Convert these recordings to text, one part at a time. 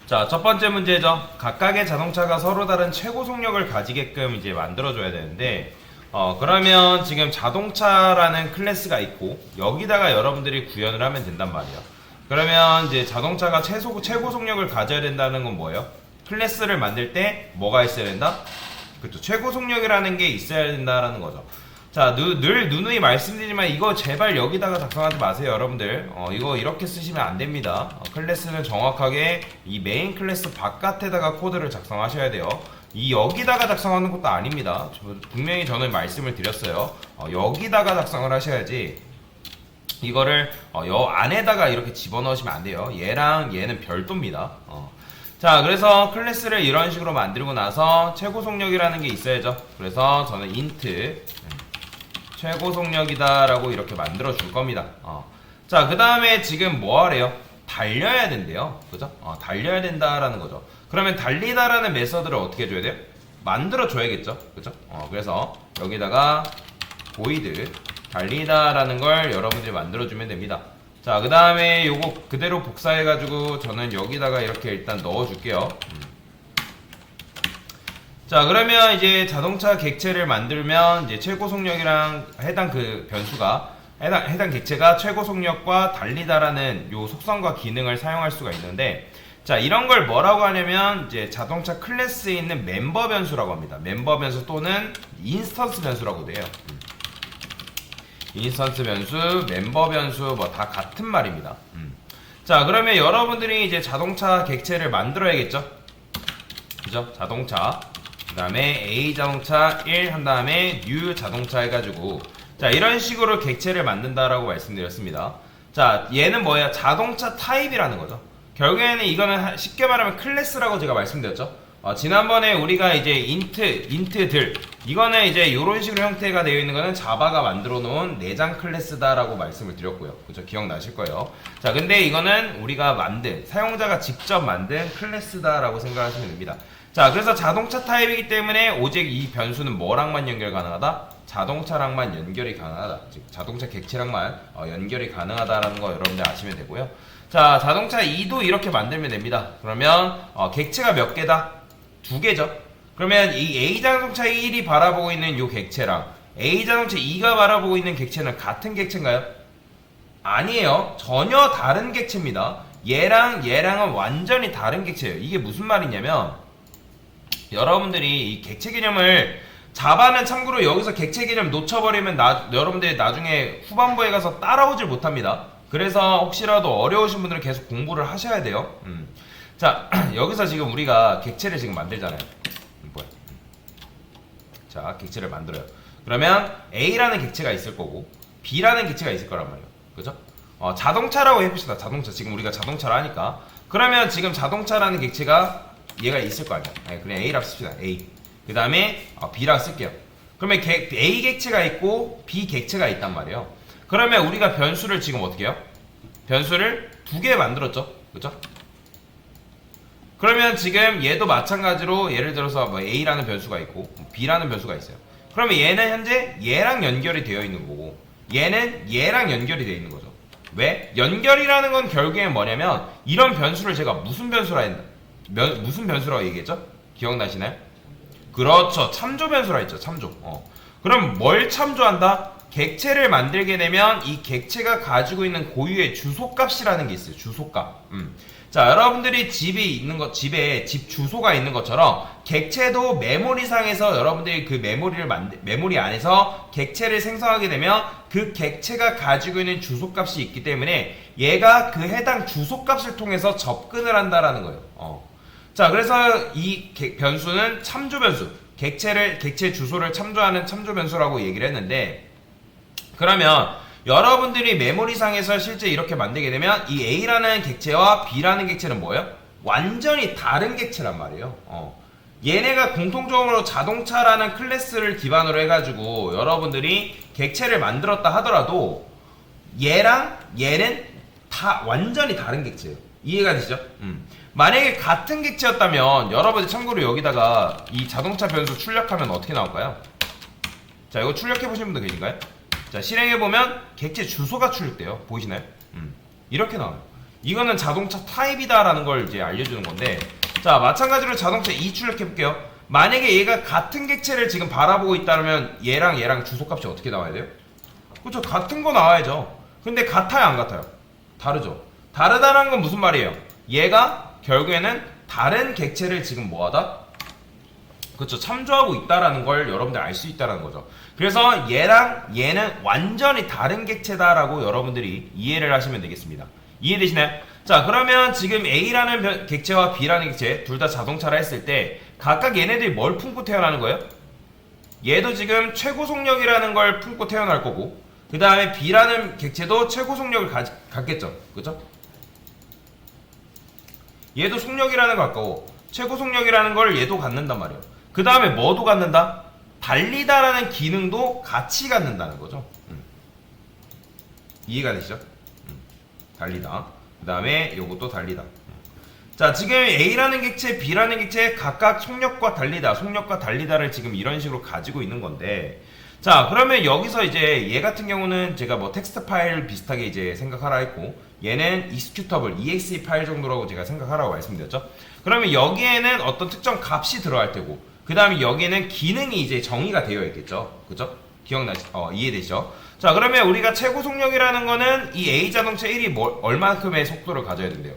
자, 첫 번째 문제죠. 각각의 자동차가 서로 다른 최고 속력을 가지게끔 이제 만들어줘야 되는데, 그러면 지금 자동차라는 클래스가 있고, 여기다가 여러분들이 구현을 하면 된단 말이에요. 그러면 이제 자동차가 최고 속력을 가져야 된다는 건 뭐예요? 클래스를 만들 때 뭐가 있어야 된다? 그렇죠. 최고 속력이라는 게 있어야 된다라는 거죠. 자, 늘 누누이 말씀드리지만 이거 제발 여기다가 작성하지 마세요, 여러분들. 이거 이렇게 쓰시면 안 됩니다. 클래스는 정확하게 이 메인 클래스 바깥에다가 코드를 작성하셔야 돼요. 이 여기다가 작성하는 것도 아닙니다. 분명히 저는 말씀을 드렸어요. 여기다가 작성을 하셔야지. 이거를 여 안에다가 이렇게 집어넣으시면 안 돼요. 얘랑 얘는 별도입니다. 자, 그래서 클래스를 이런 식으로 만들고 나서 최고 속력이라는 게 있어야죠. 그래서 저는 int 최고 속력이다 라고 이렇게 만들어 줄 겁니다. 자, 그 다음에 지금 뭐 하래요? 달려야 된대요. 그죠? 달려야 된다라는 거죠. 그러면 달리다라는 메서드를 어떻게 해줘야 돼요? 만들어 줘야겠죠. 그죠? 그래서 여기다가 void 달리다라는 걸 여러분들이 만들어 주면 됩니다. 자, 그 다음에 요거 그대로 복사해 가지고 저는 여기다가 이렇게 일단 넣어 줄게요. 자, 그러면 이제 자동차 객체를 만들면 이제 최고 속력이랑 해당 그 변수가 해당 객체가 최고 속력과 달리다라는 요 속성과 기능을 사용할 수가 있는데, 자, 이런 걸 뭐라고 하냐면 이제 자동차 클래스에 있는 멤버 변수라고 합니다. 멤버 변수 또는 인스턴스 변수라고 돼요. 인스턴스 변수, 멤버 변수 뭐 다 같은 말입니다. 자, 그러면 여러분들이 이제 자동차 객체를 만들어야겠죠? 그죠? 자동차 그 다음에 A 자동차 1 한 다음에 new 자동차 해가지고, 자, 이런 식으로 객체를 만든다라고 말씀드렸습니다. 자, 얘는 뭐야? 자동차 타입이라는 거죠. 결국에는 이거는 쉽게 말하면 클래스라고 제가 말씀드렸죠. 지난번에 우리가 이제 int들 이거는 이제 이런 식으로 형태가 되어 있는 거는 자바가 만들어 놓은 내장 클래스다라고 말씀을 드렸고요. 그죠? 기억나실 거예요. 자, 근데 이거는 우리가 사용자가 직접 만든 클래스다라고 생각하시면 됩니다. 자, 그래서 자동차 타입이기 때문에 오직 이 변수는 뭐랑만 연결 가능하다? 자동차랑만 연결이 가능하다. 즉 자동차 객체랑만 연결이 가능하다라는 거 여러분들 아시면 되고요. 자, 자동차 2도 이렇게 만들면 됩니다. 그러면 객체가 몇 개다? 2개죠. 그러면 이 A 자동차 1이 바라보고 있는 이 객체랑 A 자동차 2가 바라보고 있는 객체는 같은 객체인가요? 아니에요. 전혀 다른 객체입니다. 얘랑은 완전히 다른 객체예요. 이게 무슨 말이냐면, 여러분들이 이 객체 개념을 자바는 참고로 여기서 객체 개념 놓쳐버리면 여러분들이 나중에 후반부에 가서 따라오질 못합니다. 그래서 혹시라도 어려우신 분들은 계속 공부를 하셔야 돼요. 자, 여기서 지금 우리가 객체를 지금 만들잖아요. 뭐야? 자, 객체를 만들어요. 그러면 A라는 객체가 있을 거고 B라는 객체가 있을 거란 말이에요. 그죠? 자동차라고 해봅시다. 자동차. 지금 우리가 자동차를 하니까. 그러면 지금 자동차라는 객체가 얘가 있을 거 아니야. 그냥 A라 씁시다. A. 그 다음에 B라 쓸게요. 그러면 A 객체가 있고 B 객체가 있단 말이에요. 그러면 우리가 변수를 지금 어떻게 해요? 변수를 2개 만들었죠. 그죠? 그러면 지금 얘도 마찬가지로 예를 들어서 뭐 A라는 변수가 있고 B라는 변수가 있어요. 그러면 얘는 현재 얘랑 연결이 되어 있는 거고 얘는 얘랑 연결이 되어 있는 거죠. 왜? 연결이라는 건 결국엔 뭐냐면, 이런 변수를 제가 무슨 변수라고 얘기했죠? 기억나시나요? 그렇죠. 참조 변수라 했죠. 참조. 그럼 뭘 참조한다? 객체를 만들게 되면 이 객체가 가지고 있는 고유의 주소값이라는 게 있어요. 주소값. 자, 여러분들이 집에 집 주소가 있는 것처럼 객체도 메모리상에서 여러분들이 그 메모리 안에서 객체를 생성하게 되면 그 객체가 가지고 있는 주소값이 있기 때문에 얘가 그 해당 주소값을 통해서 접근을 한다라는 거예요. 자, 그래서 이 변수는 참조 변수, 객체 주소를 참조하는 참조 변수라고 얘기를 했는데, 그러면 여러분들이 메모리상에서 실제 이렇게 만들게 되면 이 A라는 객체와 B라는 객체는 뭐예요? 완전히 다른 객체란 말이에요. 얘네가 공통적으로 자동차라는 클래스를 기반으로 해가지고 여러분들이 객체를 만들었다 하더라도 얘랑 얘는 다 완전히 다른 객체예요. 이해가 되시죠? 만약에 같은 객체였다면 여러분들 참고로 여기다가 이 자동차 변수 출력하면 어떻게 나올까요? 자, 이거 출력해보신 분들 계신가요? 자, 실행해보면 객체 주소가 출력돼요. 보이시나요? 이렇게 나와요. 이거는 자동차 타입이다라는 걸 이제 알려주는 건데, 자 마찬가지로 자동차 2 출력해볼게요. 만약에 얘가 같은 객체를 지금 바라보고 있다면 얘랑 주소값이 어떻게 나와야 돼요? 그렇죠, 같은 거 나와야죠. 근데 같아요 안 같아요? 다르죠. 다르다는 건 무슨 말이에요? 얘가 결국에는 다른 객체를 지금 뭐하다? 그렇죠, 참조하고 있다라는 걸 여러분들 알 수 있다는 거죠. 그래서 얘랑 얘는 완전히 다른 객체다라고 여러분들이 이해를 하시면 되겠습니다. 이해되시나요? 자, 그러면 지금 A라는 객체와 B라는 객체 둘 다 자동차라 했을 때 각각 얘네들이 뭘 품고 태어나는 거예요? 얘도 지금 최고 속력이라는 걸 품고 태어날 거고, 그 다음에 B라는 객체도 최고 속력을 갖겠죠. 그죠? 얘도 속력이라는 걸 갖고 최고 속력이라는 걸 얘도 갖는단 말이에요. 그 다음에 뭐도 갖는다? 달리다라는 기능도 같이 갖는다는 거죠. 이해가 되시죠? 달리다. 그 다음에 요것도 달리다. 자, 지금 A라는 객체, B라는 객체 각각 속력과 달리다를 지금 이런 식으로 가지고 있는 건데, 자, 그러면 여기서 이제 얘 같은 경우는 제가 뭐 텍스트 파일 비슷하게 이제 생각하라 했고, 얘는 executable, exe 파일 정도라고 제가 생각하라고 말씀드렸죠. 그러면 여기에는 어떤 특정 값이 들어갈 테고, 그 다음에 여기에는 기능이 이제 정의가 되어 있겠죠. 그죠? 이해되시죠? 자, 그러면 우리가 최고 속력이라는 거는 이 A 자동차 1이 얼마큼의 속도를 가져야 된대요?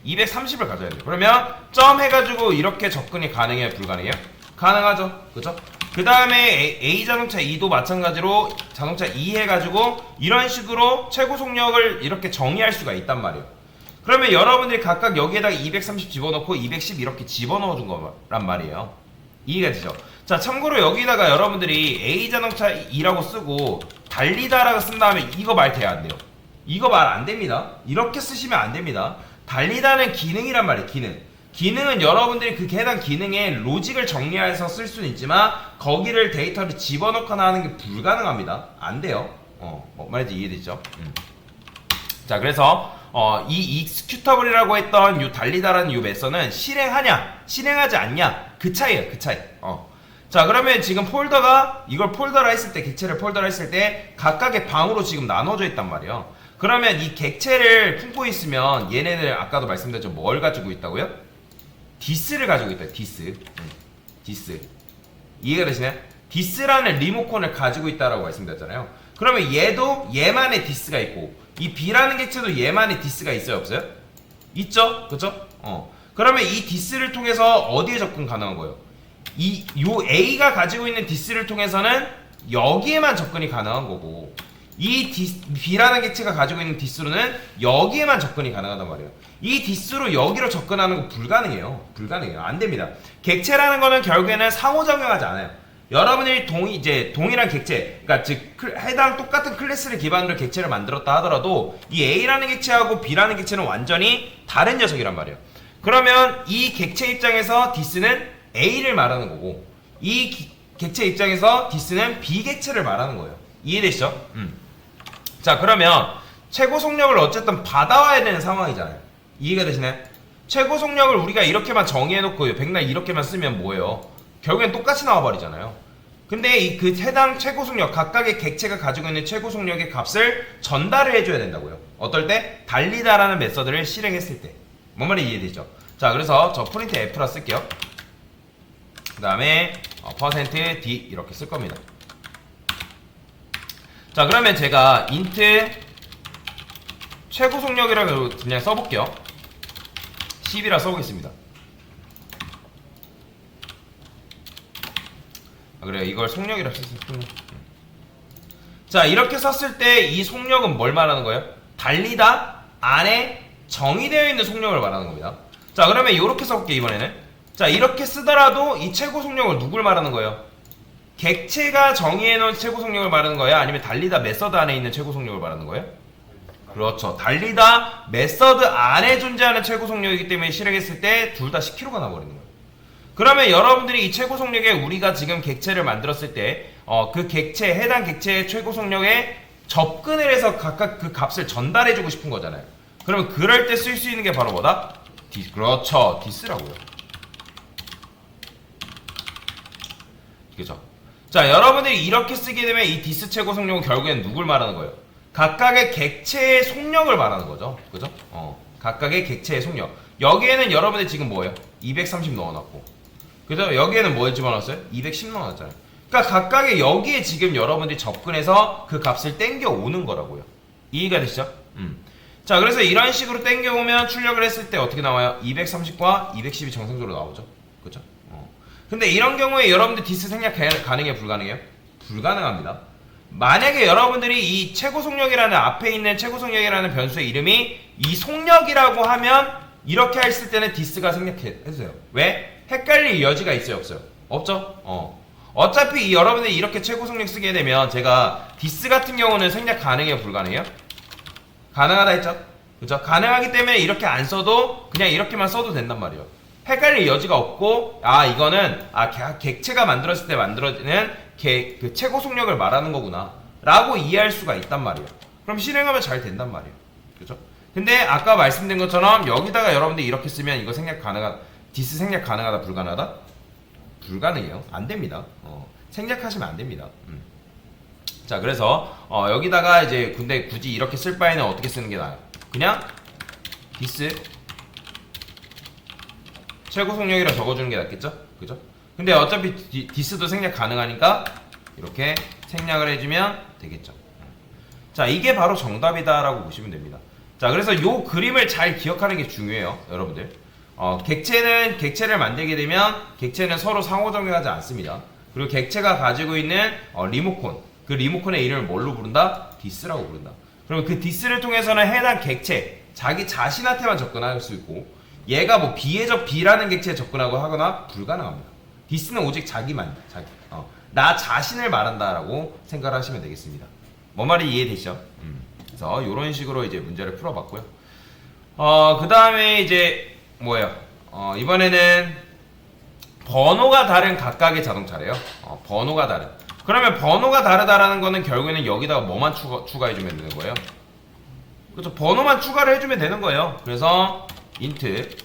230을 가져야 돼요. 그러면 점 해가지고 이렇게 접근이 가능해요? 불가능해요? 가능하죠. 그죠? 그 다음에 A 자동차 2도 마찬가지로 자동차 2 해가지고 이런 식으로 최고 속력을 이렇게 정의할 수가 있단 말이에요. 그러면 여러분들이 각각 여기에다가 230 집어넣고 210 이렇게 집어넣어 준 거란 말이에요. 이해가 되죠? 자, 참고로 여기다가 여러분들이 A 자동차 2라고 쓰고 달리다라고 쓴 다음에 이거 말 돼야 안 돼요. 이거 말 안 됩니다. 이렇게 쓰시면 안 됩니다. 달리다는 기능이란 말이에요. 기능은 여러분들이 그 해당 기능의 로직을 정리해서 쓸 수는 있지만 거기를 데이터를 집어넣거나 하는 게 불가능합니다. 안 돼요. 말인지 이해되죠? 자, 그래서 이 executable이라고 했던 요 달리다라는 요 메서는 실행하냐 실행하지 않냐 그 차이에요. 그 차이. 자, 그러면 지금 이걸 폴더라 했을 때, 객체를 폴더라 했을 때 각각의 방으로 지금 나눠져 있단 말이에요. 그러면 이 객체를 품고 있으면 얘네는 아까도 말씀드렸죠. 뭘 가지고 있다고요? 디스를 가지고 있다. 디스. 이해가 되시나요? 디스라는 리모컨을 가지고 있다라고 말씀드렸잖아요. 그러면 얘도 얘만의 디스가 있고 이 B라는 객체도 얘만의 디스가 있어요, 없어요? 있죠? 그죠? 그러면 이 디스를 통해서 어디에 접근 가능한 거예요? 요 A가 가지고 있는 디스를 통해서는 여기에만 접근이 가능한 거고, B라는 객체가 가지고 있는 디스로는 여기에만 접근이 가능하단 말이에요. 이 디스로 여기로 접근하는 거 불가능해요. 안 됩니다. 객체라는 거는 결국에는 상호작용하지 않아요. 여러분이 동일한 객체, 그러니까 즉 해당 똑같은 클래스를 기반으로 객체를 만들었다 하더라도 이 A라는 객체하고 B라는 객체는 완전히 다른 녀석이란 말이에요. 그러면 이 객체 입장에서 디스는 A를 말하는 거고, 이 객체 입장에서 디스는 B 객체를 말하는 거예요. 이해되시죠? 자, 그러면 최고 속력을 어쨌든 받아와야 되는 상황이잖아요. 이해가 되시나요? 최고 속력을 우리가 이렇게만 정의해놓고 백날 이렇게만 쓰면 뭐예요? 결국엔 똑같이 나와버리잖아요. 근데 그 해당 최고 속력, 각각의 객체가 가지고 있는 최고 속력의 값을 전달을 해줘야 된다고요. 어떨 때? 달리다라는 메서드를 실행했을 때. 뭔 말인지 이해되죠? 자, 그래서 저 프린트 F라 쓸게요. 그 다음에 %d 이렇게 쓸 겁니다. 자, 그러면 제가 int 최고 속력이라고 그냥 써볼게요. 10이라 써보겠습니다. 그래요. 이걸 속력이라고 썼어요. 자, 이렇게 썼을 때 이 속력은 뭘 말하는 거예요? 달리다 안에 정의되어 있는 속력을 말하는 겁니다. 자, 그러면 이렇게 써볼게요. 이번에는 자, 이렇게 쓰더라도 이 최고 속력을 누굴 말하는 거예요? 객체가 정의해놓은 최고 속력을 말하는 거예요? 아니면 달리다 메서드 안에 있는 최고 속력을 말하는 거예요? 그렇죠. 달리다 메서드 안에 존재하는 최고 속력이기 때문에 실행했을 때 둘 다 10km가 나버리는 거예요. 그러면 여러분들이 이 최고 속력에 우리가 지금 객체를 만들었을 때 그 객체, 해당 객체의 최고 속력에 접근을 해서 각각 그 값을 전달해주고 싶은 거잖아요. 그러면 그럴 때 쓸 수 있는 게 바로 뭐다? 그렇죠. 디스라고요. 그죠? 자, 여러분들이 이렇게 쓰게 되면 이 디스 최고 속력은 결국엔 누굴 말하는 거예요? 각각의 객체의 속력을 말하는 거죠. 그죠? 각각의 객체의 속력. 여기에는 여러분들 지금 뭐예요? 230 넣어놨고. 그죠? 여기에는 뭘 집어넣었어요? 210 넣어놨잖아요. 그러니까 각각의 여기에 지금 여러분들이 접근해서 그 값을 땡겨 오는 거라고요. 이해가 되시죠? 자, 그래서 이런 식으로 땡겨 오면 출력을 했을 때 어떻게 나와요? 230과 210이 정상적으로 나오죠. 그죠? 근데 이런 경우에 여러분들 디스 생략 가능해요? 불가능해요? 불가능합니다. 만약에 여러분들이 이 최고 속력이라는 앞에 있는 최고 속력이라는 변수의 이름이 이 속력이라고 하면 이렇게 했을 때는 디스가 생략해주세요. 왜? 헷갈릴 여지가 있어요? 없어요? 없죠? 어차피 여러분들이 이렇게 최고 속력 쓰게 되면 제가 디스 같은 경우는 생략 가능해요? 불가능해요? 가능하다 했죠? 그죠? 가능하기 때문에 이렇게 안 써도 그냥 이렇게만 써도 된단 말이에요. 헷갈릴 여지가 없고 이거는 객체가 만들었을 때 만들어지는 그 최고 속력을 말하는 거구나 라고 이해할 수가 있단 말이에요. 그럼 실행하면 잘 된단 말이에요. 그죠? 근데 아까 말씀드린 것처럼 여기다가 여러분들 이렇게 쓰면 이거 디스 생략 가능하다 불가능하다? 불가능해요. 안 됩니다. 생략하시면 안 됩니다. 자, 그래서 여기다가 이제 근데 굳이 이렇게 쓸 바에는 어떻게 쓰는 게 나아요? 그냥 디스 최고 속력이라 적어주는 게 낫겠죠? 그죠? 근데 어차피 디스도 생략 가능하니까 이렇게 생략을 해주면 되겠죠. 자, 이게 바로 정답이다라고 보시면 됩니다. 자, 그래서 요 그림을 잘 기억하는 게 중요해요, 여러분들. 객체를 만들게 되면 객체는 서로 상호작용하지 않습니다. 그리고 객체가 가지고 있는 리모컨, 그 리모컨의 이름을 뭘로 부른다? 디스라고 부른다. 그러면 그 디스를 통해서는 해당 객체, 자기 자신한테만 접근할 수 있고, 얘가 뭐 B에서 B라는 객체에 접근하고 하거나 불가능합니다. 디스는 오직 나 자신을 말한다라고 생각을 하시면 되겠습니다. 뭔 말이 이해되시죠? 그래서 이런 식으로 이제 문제를 풀어봤고요. 그 다음에 이제 뭐예요? 이번에는 번호가 다른 각각의 자동차래요. 번호가 다른. 그러면 번호가 다르다라는 거는 결국에는 여기다가 뭐만 추가해주면 되는 거예요? 그렇죠. 번호만 추가를 해주면 되는 거예요. 그래서 int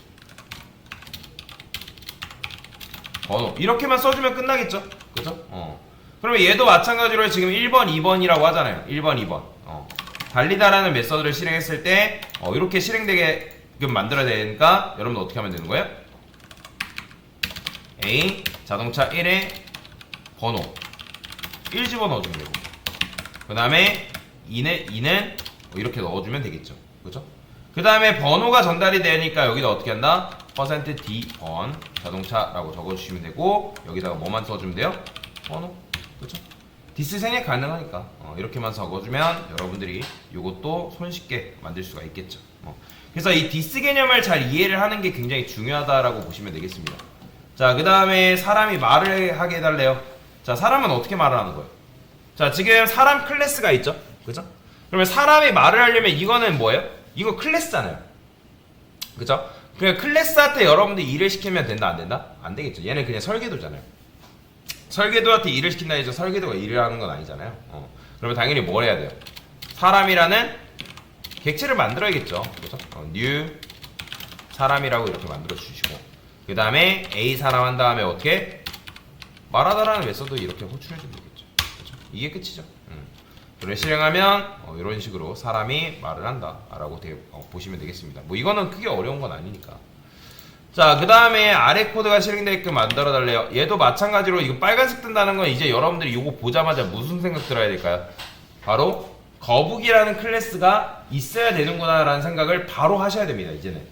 번호 이렇게만 써주면 끝나겠죠? 그죠? 그러면 얘도 마찬가지로 지금 1번, 2번이라고 하잖아요. 1번, 2번. 달리다라는 메서드를 실행했을 때 이렇게 실행되게끔 만들어야 되니까 여러분 어떻게 하면 되는 거예요? A 자동차 1의 번호 1 집어넣어주면 되고, 그 다음에 2는 이렇게 넣어주면 되겠죠. 그죠? 그 다음에 번호가 전달이 되니까 여기다 어떻게 한다? %d 번 자동차라고 적어주시면 되고, 여기다가 뭐만 써주면 돼요? 번호. 그쵸? 디스 생략 가능하니까 이렇게만 적어주면 여러분들이 이것도 손쉽게 만들 수가 있겠죠. 그래서 이 디스 개념을 잘 이해를 하는 게 굉장히 중요하다라고 보시면 되겠습니다. 자, 그 다음에 사람이 말을 하게 해달래요. 자, 사람은 어떻게 말을 하는 거예요? 자, 지금 사람 클래스가 있죠? 그죠? 그러면 사람이 말을 하려면 이거는 뭐예요? 이거 클래스잖아요. 그죠? 그냥 클래스한테 여러분들이 일을 시키면 된다, 안 된다? 안 되겠죠. 얘는 그냥 설계도잖아요. 설계도한테 일을 시킨다 해서 설계도가 일을 하는 건 아니잖아요. 그러면 당연히 뭘 해야 돼요? 사람이라는 객체를 만들어야겠죠. 그죠? new 사람이라고 이렇게 만들어 주시고, 그 다음에 a 사람 한 다음에 어떻게? 말하다라는 메서드 이렇게 호출해 주면 되겠죠. 그죠? 이게 끝이죠. 그걸 실행하면 이런 식으로 사람이 말을 한다 라고 보시면 되겠습니다. 뭐 이거는 크게 어려운 건 아니니까. 자, 그 다음에 아래 코드가 실행되게끔 만들어 달래요. 얘도 마찬가지로 이거 빨간색 뜬다는 건 이제 여러분들이 이거 보자마자 무슨 생각 들어야 될까요? 바로 거북이라는 클래스가 있어야 되는구나 라는 생각을 바로 하셔야 됩니다. 이제는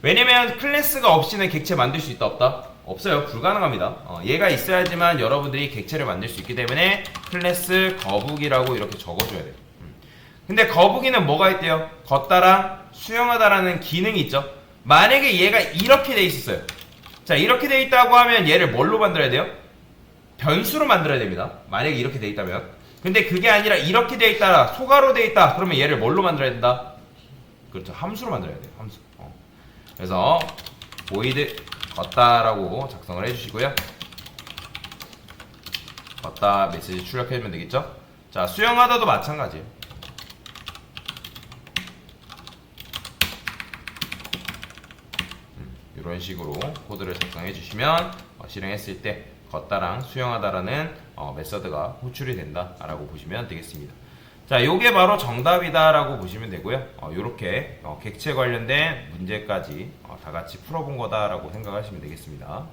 왜냐면 클래스가 없이는 객체 만들 수 있다 없다? 없어요. 불가능합니다. 얘가 있어야지만 여러분들이 객체를 만들 수 있기 때문에 클래스 거북이라고 이렇게 적어줘야 돼요. 근데 거북이는 뭐가 있대요? 걷다랑 수영하다라는 기능이 있죠. 만약에 얘가 이렇게 돼 있었어요. 자, 이렇게 돼 있다고 하면 얘를 뭘로 만들어야 돼요? 변수로 만들어야 됩니다. 만약에 이렇게 돼 있다면. 근데 그게 아니라 이렇게 돼 있다, 소가로 돼 있다, 그러면 얘를 뭘로 만들어야 된다? 그렇죠. 함수로 만들어야 돼요. 함수. 그래서 void 걷다라고 작성을 해주시고요. 걷다 메시지 출력해주면 되겠죠. 자, 수영하다도 마찬가지예요. 이런 식으로 코드를 작성해 주시면 실행했을 때 걷다랑 수영하다라는 메서드가 호출이 된다라고 보시면 되겠습니다. 자, 요게 바로 정답이다라고 보시면 되고요. 요렇게 객체 관련된 문제까지 다 같이 풀어본 거다라고 생각하시면 되겠습니다.